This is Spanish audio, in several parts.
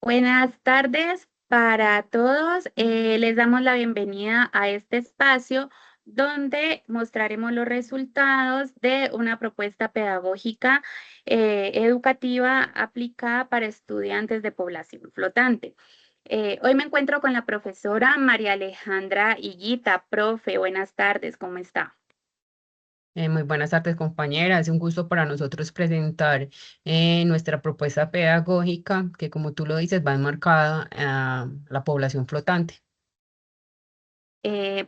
Buenas tardes para todos. Les damos la bienvenida a este espacio donde mostraremos los resultados de una propuesta pedagógica educativa aplicada para estudiantes de población flotante. Hoy me encuentro con la profesora María Alejandra Higuita. Profe, buenas tardes, ¿cómo está? Muy buenas tardes, compañera. Es un gusto para nosotros presentar nuestra propuesta pedagógica que, como tú lo dices, va enmarcada a la población flotante.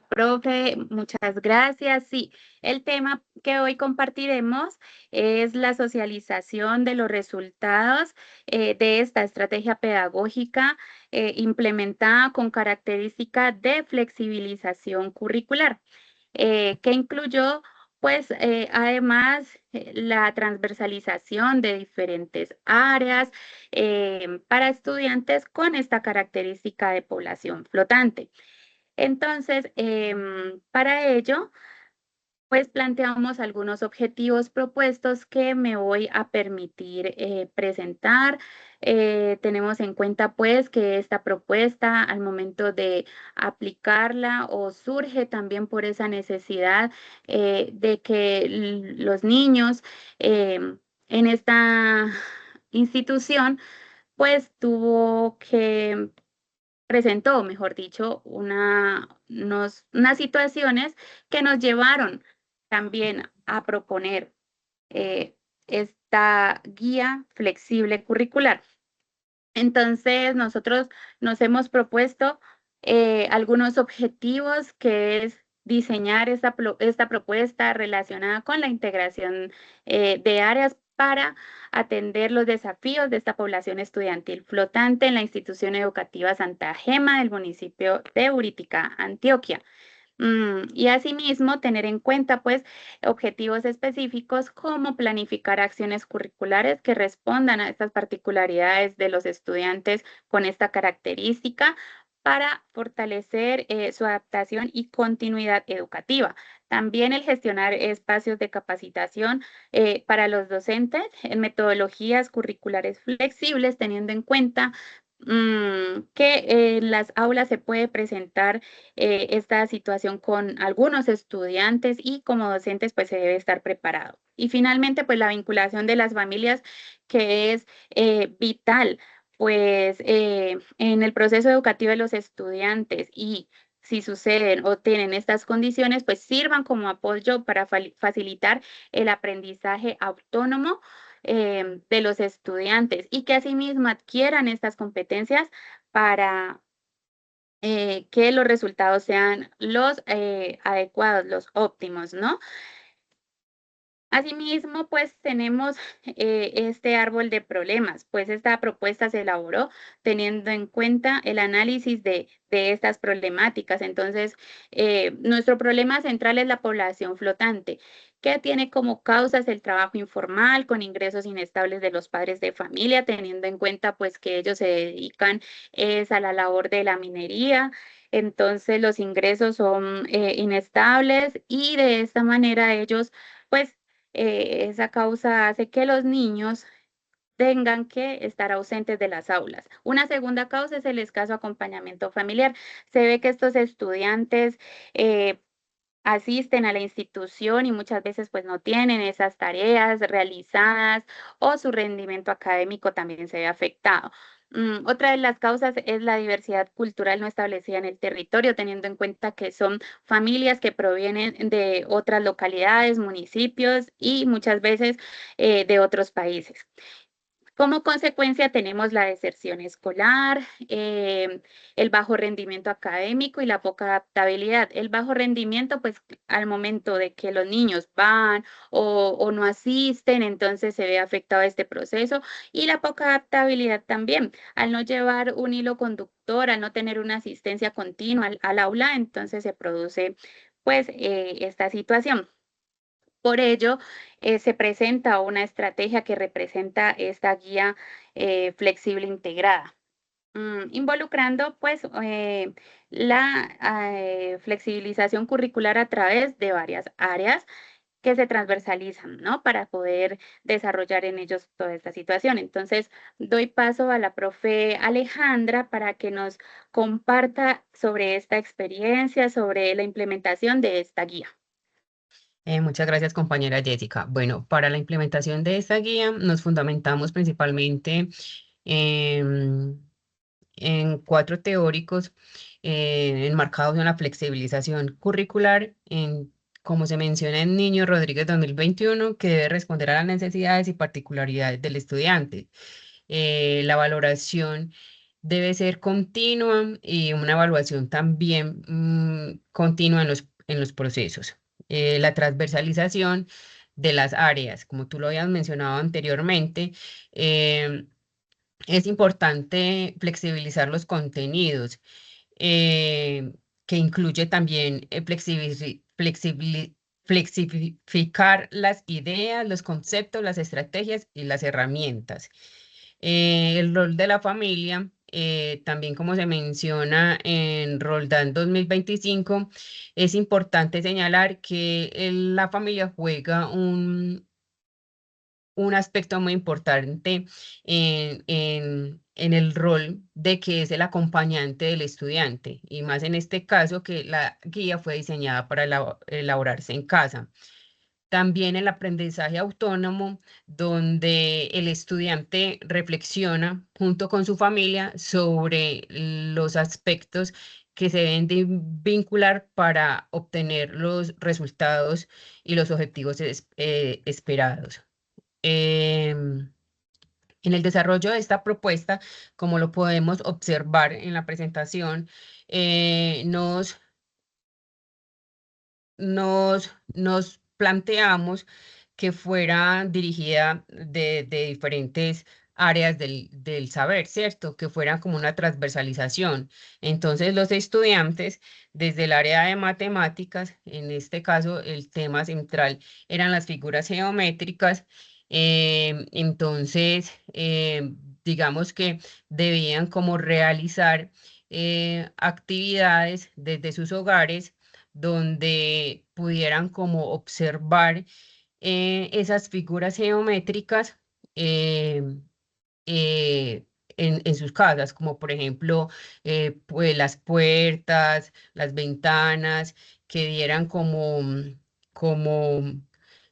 Profe, muchas gracias. Sí, el tema que hoy compartiremos es la socialización de los resultados de esta estrategia pedagógica implementada con característica de flexibilización curricular, que incluyó, pues, además, la transversalización de diferentes áreas para estudiantes con esta característica de población flotante. Entonces, para ello, pues planteamos algunos objetivos propuestos que me voy a permitir presentar. Tenemos en cuenta pues que esta propuesta al momento de aplicarla o surge también por esa necesidad de que los niños en esta institución pues tuvo que presentó, mejor dicho, unas situaciones que nos llevaron también a proponer esta guía flexible curricular. Entonces, nosotros nos hemos propuesto algunos objetivos que es diseñar esta propuesta relacionada con la integración de áreas para atender los desafíos de esta población estudiantil flotante en la institución educativa Santa Gema del municipio de Uritica, Antioquia. Y asimismo, tener en cuenta, pues, objetivos específicos como planificar acciones curriculares que respondan a estas particularidades de los estudiantes con esta característica para fortalecer su adaptación y continuidad educativa. También el gestionar espacios de capacitación para los docentes en metodologías curriculares flexibles, teniendo en cuenta que en las aulas se puede presentar esta situación con algunos estudiantes y como docentes pues se debe estar preparado. Y finalmente pues la vinculación de las familias que es vital pues en el proceso educativo de los estudiantes y si suceden o tienen estas condiciones, pues sirvan como apoyo para facilitar el aprendizaje autónomo de los estudiantes y que asimismo adquieran estas competencias para que los resultados sean los adecuados, los óptimos, ¿no? Asimismo, pues tenemos este árbol de problemas, pues esta propuesta se elaboró teniendo en cuenta el análisis de estas problemáticas. Entonces, nuestro problema central es la población flotante, que tiene como causas el trabajo informal con ingresos inestables de los padres de familia, teniendo en cuenta pues que ellos se dedican es a la labor de la minería. Entonces, los ingresos son inestables y de esta manera ellos pues esa causa hace que los niños tengan que estar ausentes de las aulas. Una segunda causa es el escaso acompañamiento familiar. Se ve que estos estudiantes asisten a la institución y muchas veces pues no tienen esas tareas realizadas o su rendimiento académico también se ve afectado. Otra de las causas es la diversidad cultural no establecida en el territorio, teniendo en cuenta que son familias que provienen de otras localidades, municipios y muchas veces de otros países. Como consecuencia tenemos la deserción escolar, el bajo rendimiento académico y la poca adaptabilidad. El bajo rendimiento, pues al momento de que los niños van o no asisten, entonces se ve afectado este proceso y la poca adaptabilidad también. Al no llevar un hilo conductor, al no tener una asistencia continua al aula, entonces se produce pues esta situación. Por ello, se presenta una estrategia que representa esta guía flexible integrada, involucrando pues la flexibilización curricular a través de varias áreas que se transversalizan, ¿no? Para poder desarrollar en ellos toda esta situación. Entonces, doy paso a la profe Alejandra para que nos comparta sobre esta experiencia, sobre la implementación de esta guía. Muchas gracias, compañera Jessica. Bueno, para la implementación de esta guía nos fundamentamos principalmente en, en cuatro teóricos enmarcados en la flexibilización curricular, como se menciona en Niño Rodríguez 2021, que debe responder a las necesidades y particularidades del estudiante. La valoración debe ser continua y una evaluación también continua en los procesos. La transversalización de las áreas, como tú lo habías mencionado anteriormente, eh, es importante flexibilizar los contenidos, eh, que incluye también flexificar las ideas, los conceptos, las estrategias y las herramientas. El rol de la familia, también como se menciona en Roldán 2025, es importante señalar que la familia juega un aspecto muy importante en el rol de que es el acompañante del estudiante, y más en este caso que la guía fue diseñada para elaborarse en casa. También el aprendizaje autónomo, donde el estudiante reflexiona junto con su familia sobre los aspectos que se deben de vincular para obtener los resultados y los objetivos esperados. Em, en el desarrollo de esta propuesta, como lo podemos observar en la presentación, nos planteamos que fuera dirigida de diferentes áreas del saber, ¿cierto? Que fuera como una transversalización. Entonces, los estudiantes, desde el área de matemáticas, en este caso, el tema central eran las figuras geométricas. Entonces, digamos que debían como realizar actividades desde sus hogares donde pudieran como observar esas figuras geométricas eh, eh, en sus casas, como por ejemplo pues las puertas, las ventanas, que dieran como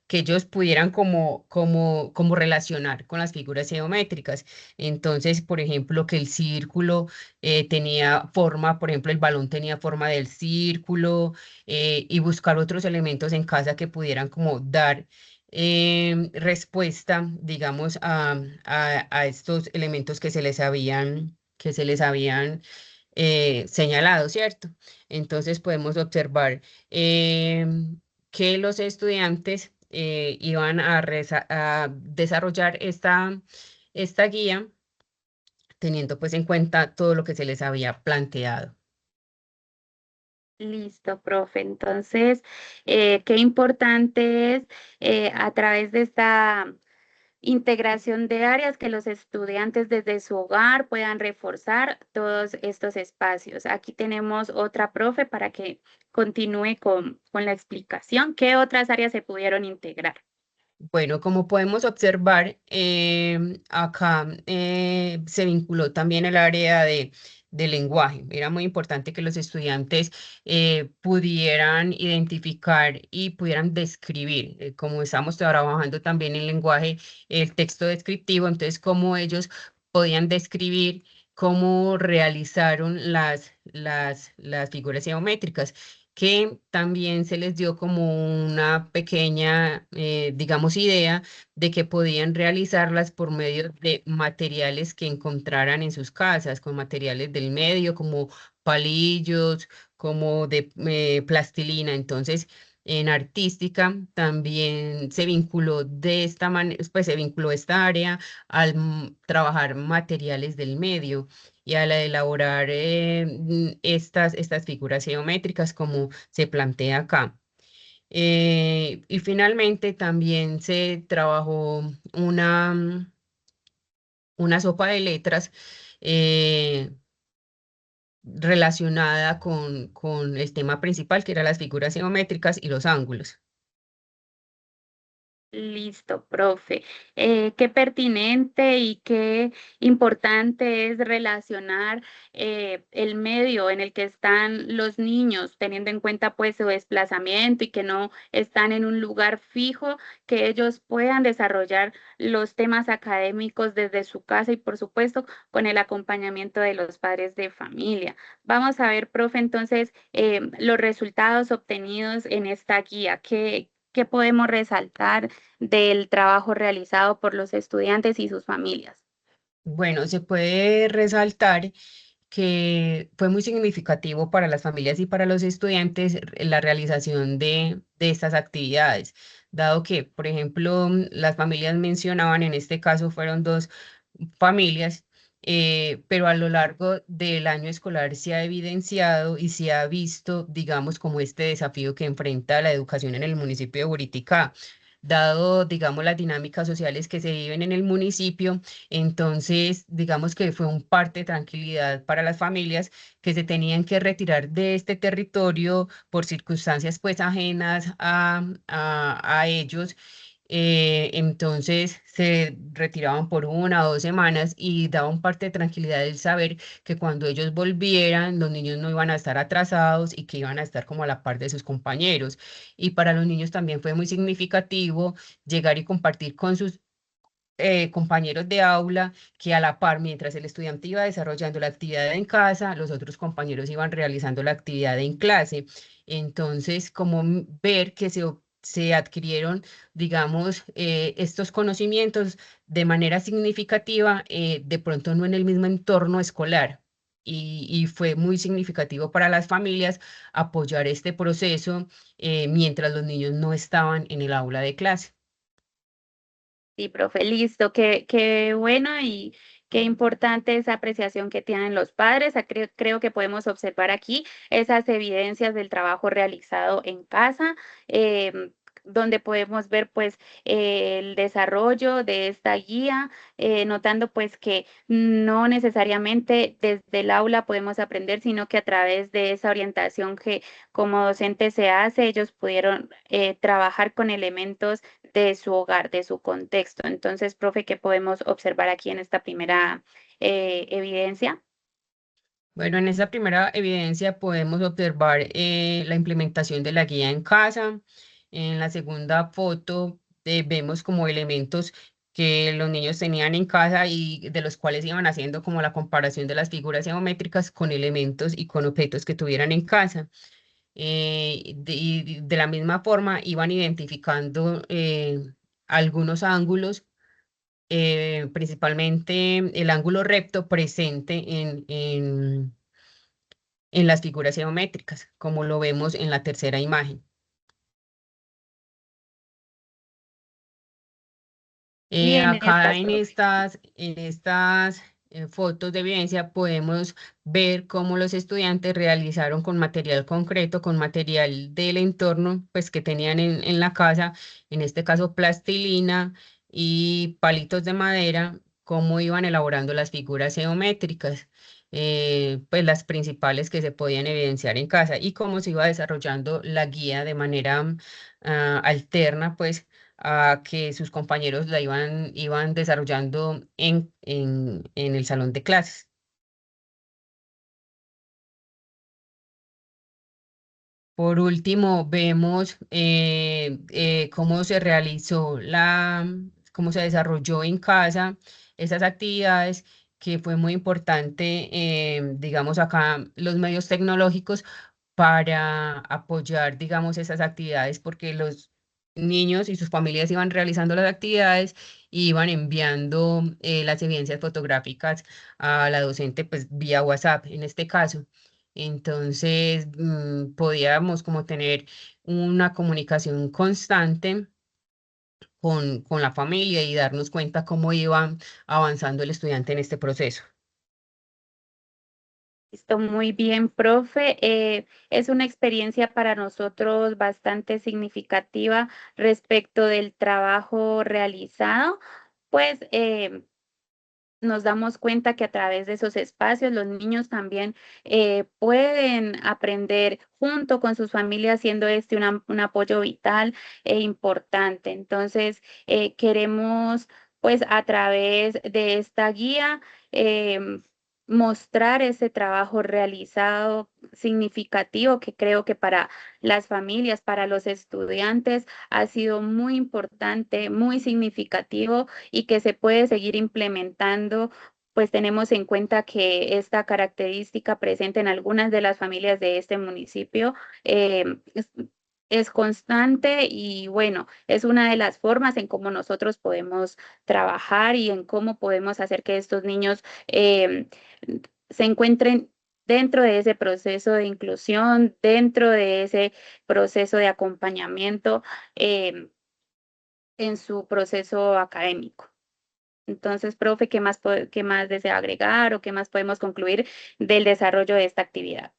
que ellos pudieran como relacionar con las figuras geométricas. Entonces, por ejemplo, que el círculo tenía forma, por ejemplo, el balón tenía forma del círculo, y buscar otros elementos en casa que pudieran como dar respuesta, digamos, a estos elementos que se les habían señalado, ¿cierto? Entonces podemos observar que los estudiantes iban a desarrollar esta guía teniendo pues en cuenta todo lo que se les había planteado. Listo, profe. Entonces, qué importante es a través de esta integración de áreas que los estudiantes desde su hogar puedan reforzar todos estos espacios. Aquí tenemos otra profe para que continúe con la explicación. ¿Qué otras áreas se pudieron integrar? Bueno, como podemos observar, acá se vinculó también el área de lenguaje. Era muy importante que los estudiantes pudieran identificar y pudieran describir, como estamos trabajando también en lenguaje, el texto descriptivo, entonces cómo ellos podían describir cómo realizaron las figuras geométricas, que también se les dio como una pequeña, digamos, idea de que podían realizarlas por medio de materiales que encontraran en sus casas, con materiales del medio, como palillos, como de plastilina. Entonces, en artística también se vinculó de esta manera, pues se vinculó esta área al trabajar materiales del medio y al elaborar estas figuras geométricas como se plantea acá. Y finalmente también se trabajó una sopa de letras eh, relacionada con el tema principal, que eran las figuras geométricas y los ángulos. Listo, profe. Qué pertinente y qué importante es relacionar el medio en el que están los niños, teniendo en cuenta pues su desplazamiento y que no están en un lugar fijo, que ellos puedan desarrollar los temas académicos desde su casa y por supuesto con el acompañamiento de los padres de familia. Vamos a ver, profe, entonces los resultados obtenidos en esta guía. ¿Qué podemos resaltar del trabajo realizado por los estudiantes y sus familias? Bueno, se puede resaltar que fue muy significativo para las familias y para los estudiantes la realización de estas actividades, dado que, por ejemplo, las familias mencionaban, en este caso fueron dos familias, pero a lo largo del año escolar se ha evidenciado y se ha visto, digamos, como este desafío que enfrenta la educación en el municipio de Buriticá. Dado, digamos, las dinámicas sociales que se viven en el municipio, entonces, digamos que fue un parte de tranquilidad para las familias que se tenían que retirar de este territorio por circunstancias pues ajenas a ellos. Entonces se retiraban por 1 o 2 semanas y daba un parte de tranquilidad el saber que cuando ellos volvieran, los niños no iban a estar atrasados y que iban a estar como a la par de sus compañeros. Y para los niños también fue muy significativo llegar y compartir con sus compañeros de aula, que a la par, mientras el estudiante iba desarrollando la actividad en casa, los otros compañeros iban realizando la actividad en clase. Entonces, como ver que se adquirieron, digamos, estos conocimientos de manera significativa, de pronto no en el mismo entorno escolar. Y fue muy significativo para las familias apoyar este proceso mientras los niños no estaban en el aula de clase. Sí, profe, listo. Qué bueno y qué importante esa apreciación que tienen los padres. Creo que podemos observar aquí esas evidencias del trabajo realizado en casa, donde podemos ver pues el desarrollo de esta guía, notando pues que no necesariamente desde el aula podemos aprender, sino que a través de esa orientación que como docente se hace, ellos pudieron trabajar con elementos de su hogar, de su contexto. Entonces, profe, ¿qué podemos observar aquí en esta primera evidencia? Bueno, en esta primera evidencia podemos observar la implementación de la guía en casa. En la segunda foto vemos como elementos que los niños tenían en casa y de los cuales iban haciendo como la comparación de las figuras geométricas con elementos y con objetos que tuvieran en casa. Y de la misma forma iban identificando algunos ángulos, principalmente el ángulo recto presente en las figuras geométricas, como lo vemos en la tercera imagen. Y en Acá estas, profe. en estas fotos de evidencia podemos ver cómo los estudiantes realizaron con material concreto, con material del entorno, pues que tenían en la casa, en este caso plastilina y palitos de madera, cómo iban elaborando las figuras geométricas. Pues las principales que se podían evidenciar en casa y cómo se iba desarrollando la guía de manera alterna, pues a que sus compañeros la iban desarrollando en el salón de clases. Por último, vemos cómo se realizó cómo se desarrolló en casa esas actividades, que fue muy importante, digamos acá, los medios tecnológicos para apoyar, digamos, esas actividades, porque los niños y sus familias iban realizando las actividades y iban enviando las evidencias fotográficas a la docente, pues vía WhatsApp en este caso. Entonces, podíamos como tener una comunicación constante con la familia y darnos cuenta cómo iba avanzando el estudiante en este proceso. Listo, muy bien, profe. Es una experiencia para nosotros bastante significativa respecto del trabajo realizado. Pues nos damos cuenta que a través de esos espacios los niños también pueden aprender junto con sus familias, siendo este un apoyo vital e importante. Entonces, queremos, pues, a través de esta guía, mostrar ese trabajo realizado significativo que creo que para las familias, para los estudiantes, ha sido muy importante, muy significativo y que se puede seguir implementando, pues tenemos en cuenta que esta característica presente en algunas de las familias de este municipio es constante y bueno, es una de las formas en cómo nosotros podemos trabajar y en cómo podemos hacer que estos niños se encuentren dentro de ese proceso de inclusión, dentro de ese proceso de acompañamiento em, en su proceso académico. Entonces, profe, qué más desea agregar o qué más podemos concluir del desarrollo de esta actividad?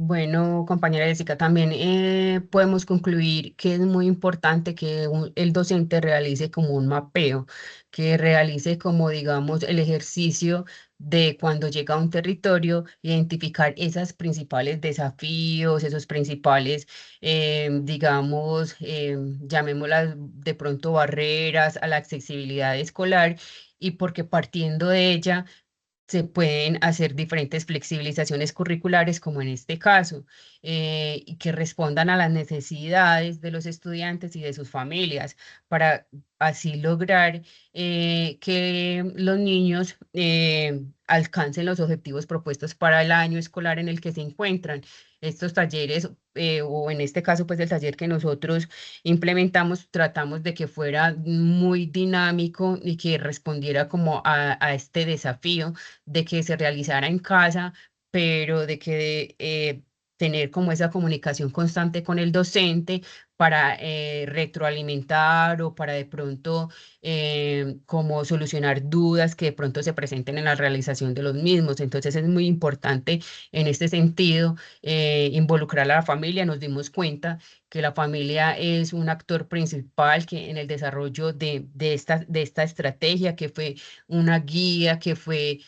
Bueno, compañera Jessica, también podemos concluir que es muy importante que el docente realice como un mapeo, que realice como, digamos, el ejercicio de cuando llega a un territorio, identificar esos principales desafíos, esos principales, digamos, llamémoslas de pronto barreras a la accesibilidad escolar y porque partiendo de ella se pueden hacer diferentes flexibilizaciones curriculares, como en este caso, y que respondan a las necesidades de los estudiantes y de sus familias, para así lograr que los niños alcancen los objetivos propuestos para el año escolar en el que se encuentran. Estos talleres, o en este caso, pues el taller que nosotros implementamos, tratamos de que fuera muy dinámico y que respondiera como a este desafío de que se realizara en casa, pero de que tener como esa comunicación constante con el docente para retroalimentar o para de pronto como solucionar dudas que de pronto se presenten en la realización de los mismos. Entonces es muy importante en este sentido involucrar a la familia. Nos dimos cuenta que la familia es un actor principal que en el desarrollo de esta estrategia, que fue una guía, que fue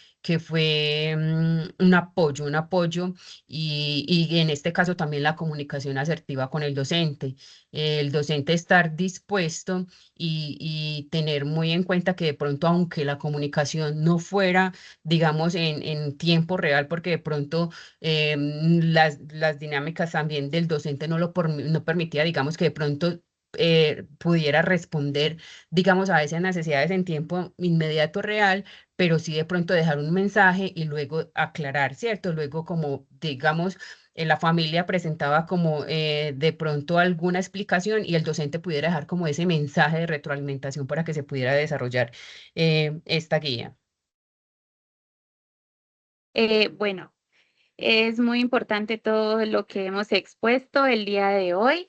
un apoyo y en este caso también la comunicación asertiva con el docente. El docente estar dispuesto y tener muy en cuenta que de pronto, aunque la comunicación no fuera, digamos, en tiempo real, porque de pronto las dinámicas también del docente no permitía, digamos, que de pronto pudiera responder, digamos, a esas necesidades en tiempo inmediato real, pero sí de pronto dejar un mensaje y luego aclarar, ¿cierto? Luego como, digamos, la familia presentaba como de pronto alguna explicación y el docente pudiera dejar como ese mensaje de retroalimentación para que se pudiera desarrollar esta guía. Bueno. Es muy importante todo lo que hemos expuesto el día de hoy.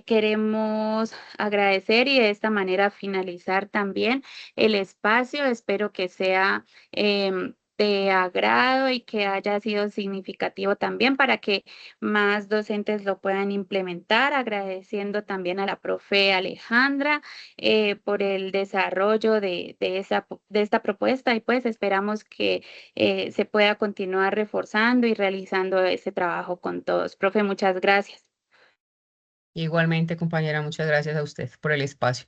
Queremos agradecer y de esta manera finalizar también el espacio. Espero que sea de agrado y que haya sido significativo también para que más docentes lo puedan implementar. Agradeciendo también a la profe Alejandra por el desarrollo de esta propuesta y pues esperamos que se pueda continuar reforzando y realizando ese trabajo con todos. Profe, muchas gracias. Igualmente, compañera, muchas gracias a usted por el espacio.